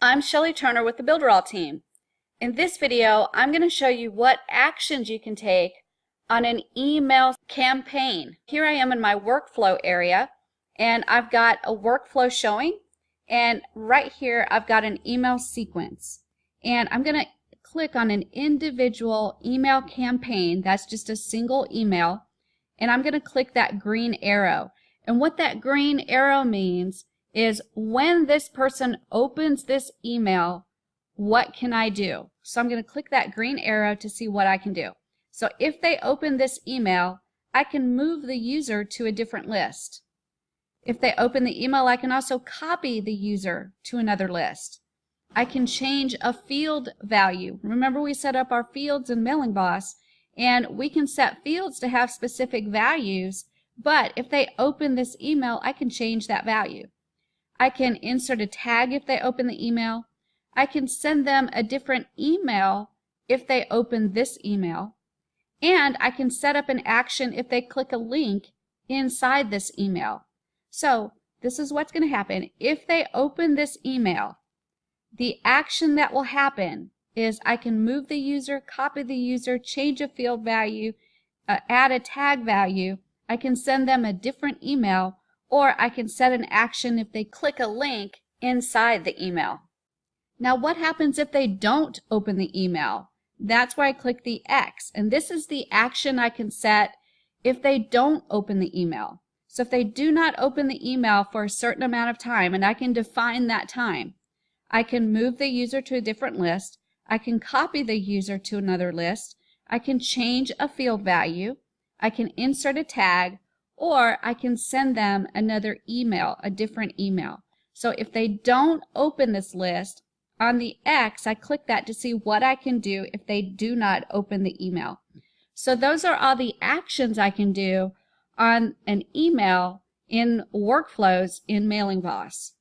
I'm Shelly Turner with the Builderall team. In this video, I'm going to show you what actions you can take on an email campaign. Here I am in my workflow area, and I've got a workflow showing, and right here I've got an email sequence. And I'm going to click on an individual email campaign. That's just a single email, and I'm going to click that green arrow. And what that green arrow means is when this person opens this email, what can I do? So I'm going to click that green arrow to see what I can do. So if they open this email, I can move the user to a different list. If they open the email, I can also copy the user to another list. I can change a field value. Remember, we set up our fields in Mailing Boss, and we can set fields to have specific values, but if they open this email, I can change that value. I can insert a tag if they open the email. I can send them a different email if they open this email. And I can set up an action if they click a link inside this email. So this is what's going to happen. If they open this email, the action that will happen is I can move the user, copy the user, change a field value, add a tag value. I can send them a different email, or I can set an action if they click a link inside the email. Now what happens if they don't open the email? That's where I click the X, and this is the action I can set if they don't open the email. So if they do not open the email for a certain amount of time, and I can define that time, I can move the user to a different list, I can copy the user to another list, I can change a field value, I can insert a tag, or I can send them another email, a different email. So if they don't open this list, on the X, I click that to see what I can do if they do not open the email. So those are all the actions I can do on an email in workflows in Mailing Boss.